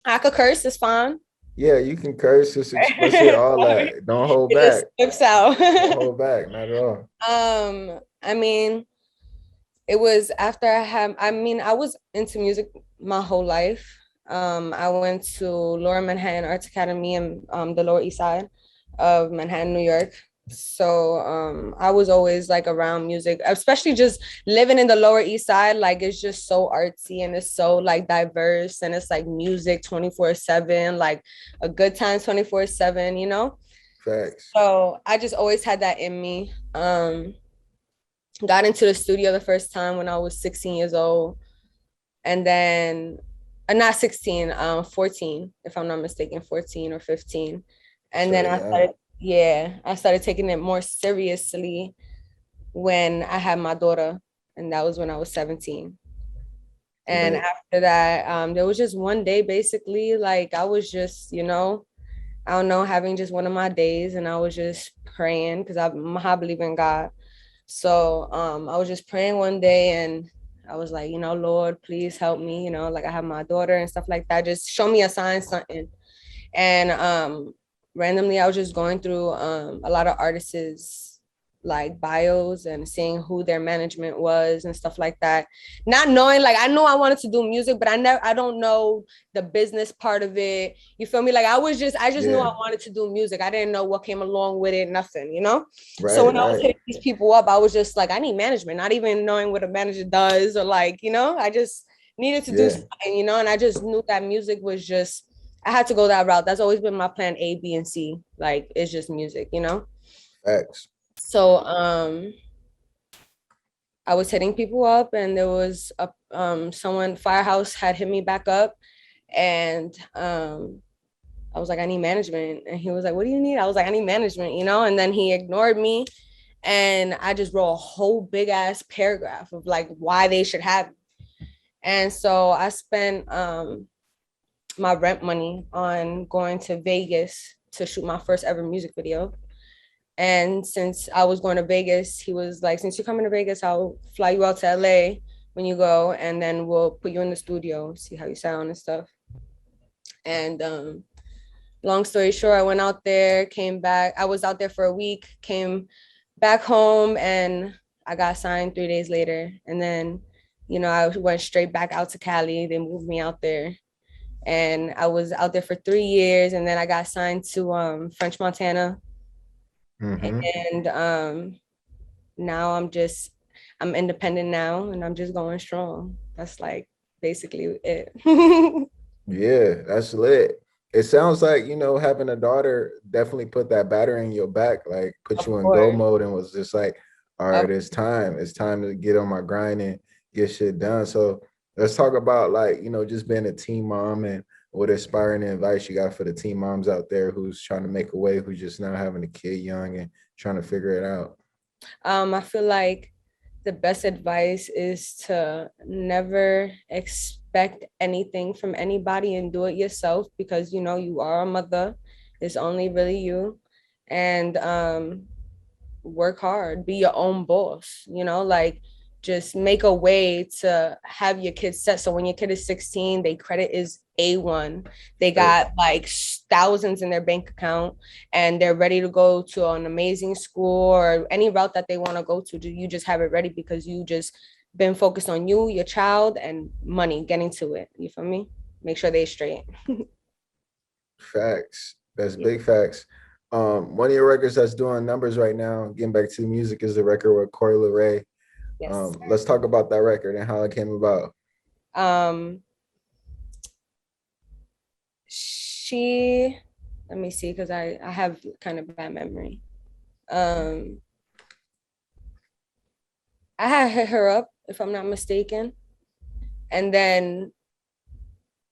I could curse, it's fine. Yeah, you can curse, just express it, all Sorry. that. Don't hold It back. just slips out. Don't hold back, not at all. I mean, it was after I was into music my whole life. I went to Lower Manhattan Arts Academy in the Lower East Side of Manhattan, New York. So I was always like around music, especially just living in the Lower East Side. Like it's just so artsy and it's so like diverse and it's like music 24/7, like a good time 24/7, you know? Facts. So I just always had that in me. Got into the studio the first time when I was 16 years old. And then not 16, 14, if I'm not mistaken, 14 or 15. And So then I young. started, yeah, I started taking it more seriously when I had my daughter, and that was when I was 17. And Lit. after that, there was just one day basically, like I was just, I don't know, having just one of my days, and I was just praying because I believe in God. So I was just praying one day and I was like, Lord, please help me, like I have my daughter and stuff like that. Just show me a sign, something. And randomly I was just going through a lot of artists like bios and seeing who their management was and stuff like that. Not knowing, like I knew I wanted to do music, but I don't know the business part of it. You feel me? Like I just knew I Yeah. wanted to do music. I didn't know what came along with it, nothing. So Right, when I was right. hitting these people up, I was just like, I need management, not even knowing what a manager does or like, I just needed to do Yeah. something, and I just knew that music was just I had to go that route. That's always been my plan A, B, and C. Like it's just music. Facts. So I was hitting people up and there was a someone Firehouse had hit me back up and I was like, I need management. And he was like, what do you need? I was like, I need management. And then he ignored me and I just wrote a whole big ass paragraph of like why they should have me. And so I spent my rent money on going to Vegas to shoot my first ever music video. And since I was going to Vegas, he was like, since you're coming to Vegas, I'll fly you out to LA when you go, and then we'll put you in the studio, see how you sound and stuff. And long story short, I went out there, came back. I was out there for a week, came back home, and I got signed 3 days later. And then, I went straight back out to Cali. They moved me out there and I was out there for 3 years, and then I got signed to French Montana, Mm-hmm. and now I'm independent now, and I'm just going strong. That's like basically it. Yeah, that's lit. It sounds like, having a daughter definitely put that battery in your back, like put Of you in go course, mode and was just like, all of right, it's time. It's time to get on my grind and get shit done. So let's talk about like, just being a teen mom and what inspiring advice you got for the teen moms out there who's trying to make a way, who's just now having a kid young and trying to figure it out. I feel like the best advice is to never expect anything from anybody and do it yourself because you are a mother. It's only really you. And work hard, be your own boss, like just make a way to have your kids set. So when your kid is 16, their credit is A1. They Right. got like thousands in their bank account and they're ready to go to an amazing school or any route that they want to go to. You just have it ready because you just been focused on you, your child, and money, getting to it. You feel me? Make sure they straight. Facts. That's big facts. One of your records that's doing numbers right now, getting back to music, is the record with Corey Laray. Yes. Let's talk about that record and how it came about. Um, she let me see because I have kind of bad memory. um I had hit her up if I'm not mistaken, and then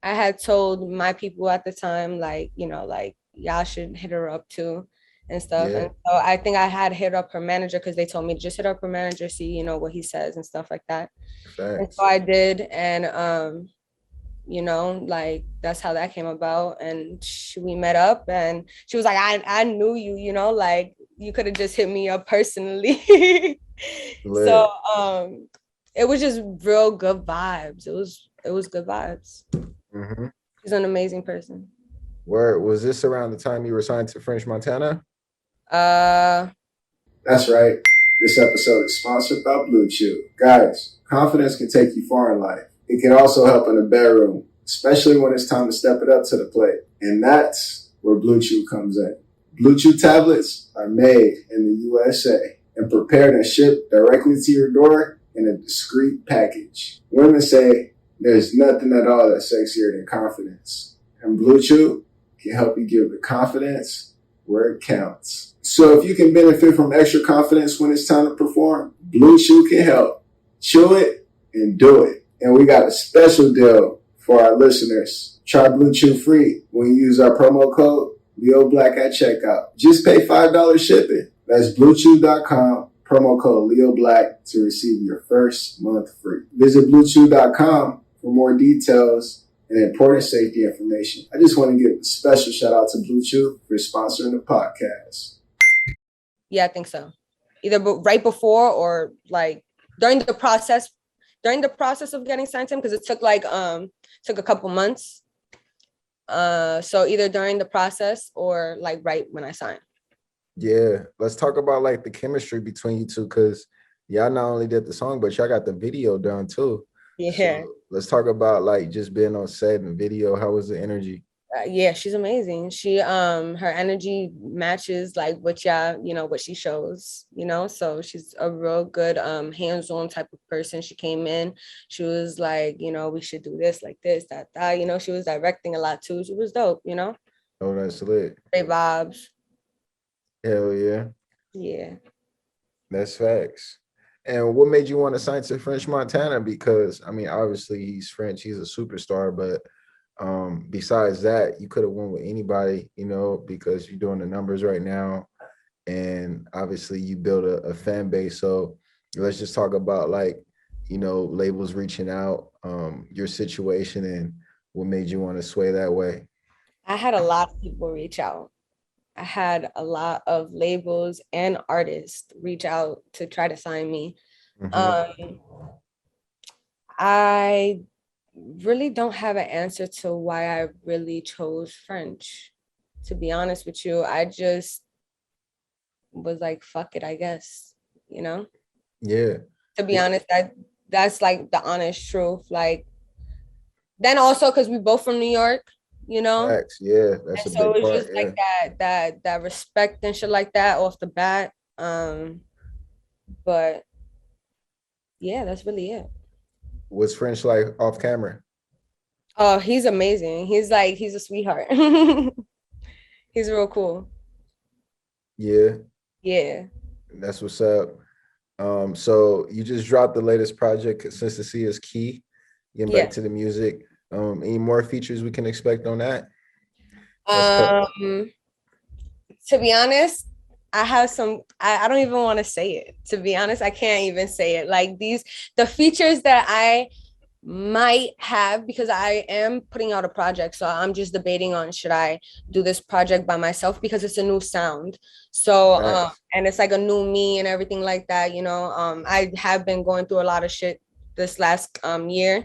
I had told my people at the time like like y'all should hit her up too and stuff. Yeah, And so I think I had hit up her manager because they told me just hit up her manager, see what he says and stuff like that. And so facts. I did, and like that's how that came about. And we met up and she was like, I knew you, like you could have just hit me up personally. So Lit. it was just real good vibes. It was good vibes. Mm-hmm. He's an amazing person. Where was this around the time you were signed to French Montana? Uh, That's right. This episode is sponsored by Blue Chew. Guys, confidence can take you far in life. It can also help in the bedroom, especially when it's time to step it up to the plate. And that's where Blue Chew comes in. Blue Chew tablets are made in the USA and prepared and shipped directly to your door in a discreet package. Women say there's nothing at all that's sexier than confidence. And Blue Chew can help you give the confidence where it counts. So if you can benefit from extra confidence when it's time to perform, Blue Chew can help. Chew it and do it. And we got a special deal for our listeners. Try Blue Chew free when you use our promo code LIL Black at checkout. Just pay $5 shipping. That's BlueChew.com, promo code LIL Black to receive your first month free. Visit BlueChew.com for more details and important safety information. I just want to give a special shout out to Blue Chew for sponsoring the podcast. yeah, I think so. Either right before or like during the process of getting signed to him, because it took took a couple months. So either during the process or like right when I signed. Yeah, let's talk about like the chemistry between you two, because y'all not only did the song, but y'all got the video done too. Yeah. So let's talk about like just being on set and video. How was the energy? Yeah, she's amazing. She her energy matches like what what she shows, so she's a real good hands-on type of person. She came in, she was like, we should do this, like this, that, she was directing a lot too. She was dope. Oh, that's lit. Great vibes. Hell yeah. Yeah. That's facts. And what made you want to sign to French Montana? Because I mean, obviously he's French, he's a superstar, but besides that, you could have won with anybody, because you're doing the numbers right now, and obviously you build a fan base. So let's just talk about like, labels reaching out, your situation, and what made you want to sway that way. I had a lot of people reach out. I had a lot of labels and artists reach out to try to sign me. Mm-hmm. I really don't have an answer to why I really chose French. To be honest with you, I just was like, fuck it, I guess, Yeah. To be honest, that's like the honest truth. Like, then also because we both from New York, Facts. Yeah, that's and a so big it's part. just Yeah. like that respect and shit like that off the bat. But yeah, that's really it. What's French like off camera? Oh, he's amazing. He's a sweetheart. He's real cool. Yeah, Yeah. that's what's up. So you just dropped the latest project, Consistency is Key. Getting Yeah. back to the music. Any more features we can expect on that? To be honest, I have some, I don't even want to say it. To be honest, I can't even say it. Like the features that I might have, because I am putting out a project. So I'm just debating on, should I do this project by myself, because it's a new sound. So, and it's like a new me and everything like that, I have been going through a lot of shit this last year.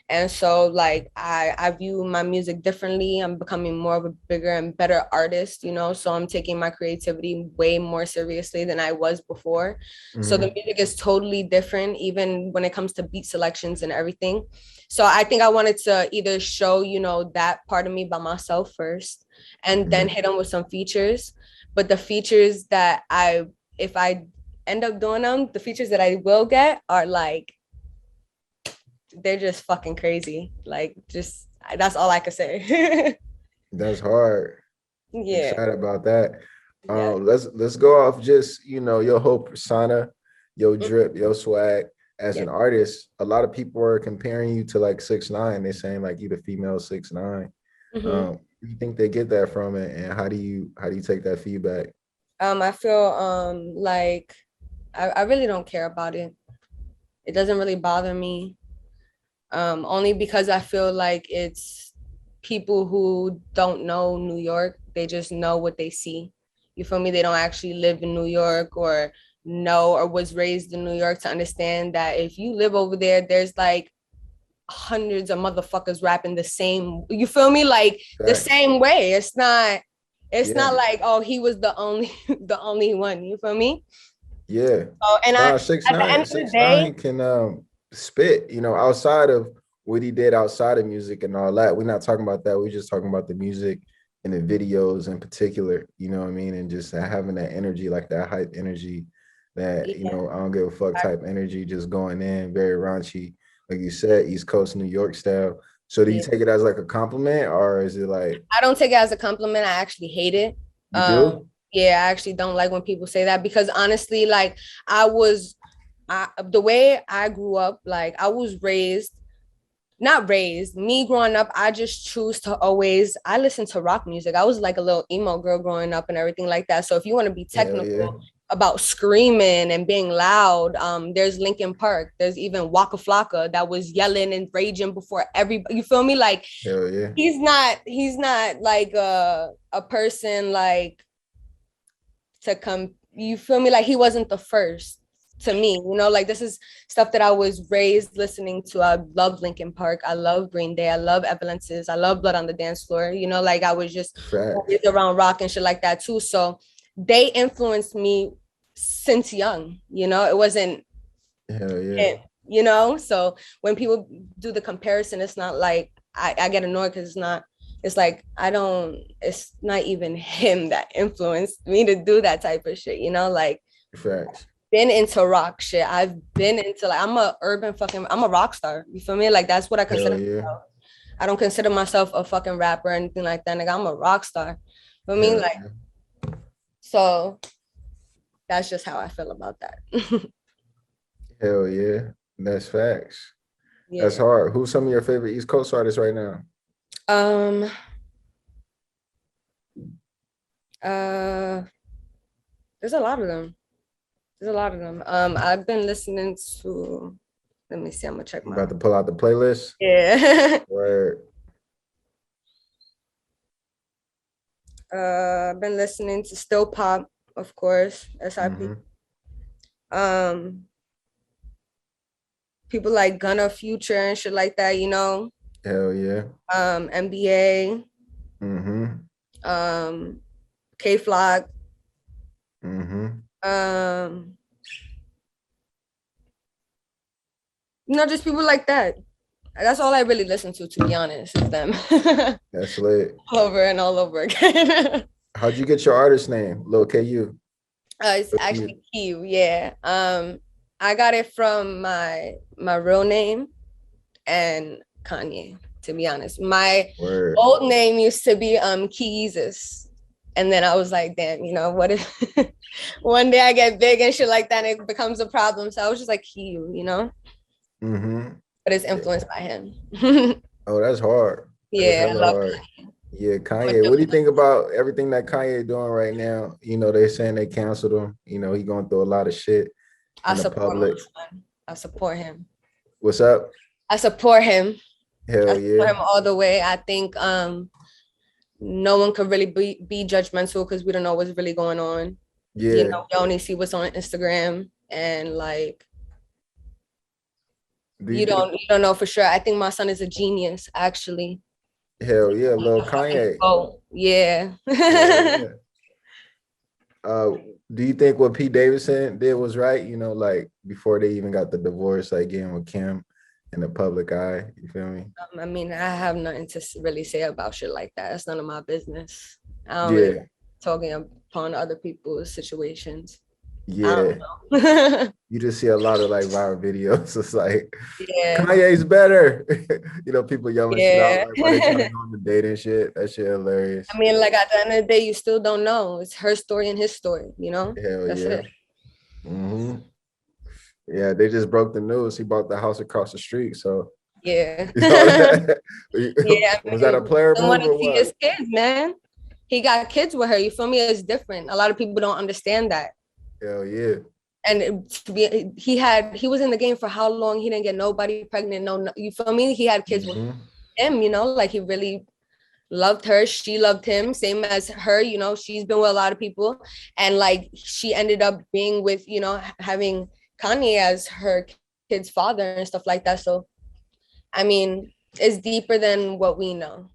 And so like I view my music differently. I'm becoming more of a bigger and better artist, so I'm taking my creativity way more seriously than I was before. Mm-hmm. So the music is totally different, even when it comes to beat selections and everything. So I think I wanted to either show, that part of me by myself first, and then hit them with some features. But the features that if I end up doing them, the features that I will get are like, they're just fucking crazy. Like, just, that's all I could say. That's hard. Yeah. Excited about that. Yeah. Let's go off just, your whole persona, your drip, your swag as an artist. A lot of people are comparing you to like 6ix9ine. They're saying like you the female 6ix9ine. Where do you think they get that from, and how do you take that feedback? I feel like I really don't care about it. It doesn't really bother me. Only because I feel like it's people who don't know New York. They just know what they see. You feel me? They don't actually live in New York or know or was raised in New York to understand that if you live over there, there's like hundreds of motherfuckers rapping the same, you feel me? Like the Facts. same way. It's not Yeah. like, oh, he was the only the only one. You feel me? Yeah. So, and Nah, at the end of the six day, nine can spit, you know, outside of what he did outside of music and all that. We're not talking about that. We're just talking about the music and the videos in particular, you know what I mean? And just having that energy, like that hype energy, that, you yeah, know, I don't give a fuck type energy, just going in, very raunchy, like you said, East Coast, New York style. So do you yeah. take it as like a compliment, or is it like I don't take it as a compliment. I actually hate it. you do? Yeah, I actually don't like when people say that, because honestly, like the way I grew up, like I was raised, not raised, me growing up, I just choose to always, I listen to rock music. I was like a little emo girl growing up and everything like that. So if you want to be Hell technical yeah. about screaming and being loud, there's Linkin Park, there's even Waka Flocka that was yelling and raging before everybody, you feel me? Like Hell yeah. he's not like a person like to come, you feel me? Like he wasn't the first to me, you know, like this is stuff that I was raised listening to. I love Linkin Park, I love Green Day, I love Evanescence, I love Blood on the Dance Floor, you know, like I was just Facts. always around rock and shit like that too. So they influenced me since young, you know, it wasn't, Hell yeah. you know. So when people do the comparison, it's not like I get annoyed, because it's like it's not even him that influenced me to do that type of shit, you know. Like Facts. been into rock shit, I've been into, like, I'm a rock star, you feel me? Like that's what I Hell consider yeah. myself. I don't consider myself a fucking rapper or anything like that. Like I'm a rock star, you know what I mean? Hell Like, so that's just how I feel about that. Hell yeah. That's facts. That's Yeah. hard. Who's some of your favorite East Coast artists right now? um uh there's a lot of them. There's a lot of them. I've been listening to, let me see, I'm gonna check You my, about to pull out the playlist? yeah. Where I've been listening to Still Pop, of course, SIP. Um, people like Gunna, Future, and shit like that, you know. hell yeah. NBA, Mm-hmm. um, K Flock, Mm-hmm. you know, just people like that. That's all I really listen to be honest, is them. That's lit. Over and all over again. How'd you get your artist name? LIl Keyu. It's actually Keyu, yeah. I got it from my real name and Kanye, to be honest. My Word. old name used to be Keyesus. And then I was like, damn, you know, what if one day I get big and shit like that and it becomes a problem? So I was just like Keyu, you know? Mm-hmm. But it's influenced by him. Oh, that's hard. That's Yeah, I hella love hard. Yeah, Kanye. Kanye. What do you think about everything that Kanye doing right now? You know, they saying they canceled him. You know, he going through a lot of shit I in the support my public. son. I support him. What's up? I support him. I Hell support yeah. him all the way. I think no one could really be judgmental, because we don't know what's really going on. Yeah. You know, we only see what's on Instagram, and like you don't know for sure. I think my son is a genius, actually. Hell yeah, little Kanye. Oh yeah. Yeah. Do you think what Pete Davidson did was right? You know, like before they even got the divorce, like getting with Kim in the public eye. You feel me? I mean, I have nothing to really say about shit like that. It's none of my business. I don't Yeah. really talking upon other people's situations. I Yeah. don't know. You just see a lot of like viral videos. It's like Yeah. Kanye's better. You know, people yelling shit out Yeah. like while they trying to go on the date and shit. That shit hilarious. I mean, like at the end of the day, you still don't know. It's her story and his story, you know? Hell That's yeah. it. Mm-hmm. Yeah, they just broke the news. He bought the house across the street. So Yeah. you saw that? Yeah. I Was that a mean, player someone move or to see what? his kids, man. He got kids with her. You feel me? It's different. A lot of people don't understand that. Hell yeah. And he was in the game for how long? He didn't get nobody pregnant. No, you feel me? He had kids with him, you know, like he really loved her. She loved him, same as her, you know, she's been with a lot of people. And like she ended up being with, you know, having Kanye as her kid's father and stuff like that. So I mean, it's deeper than what we know.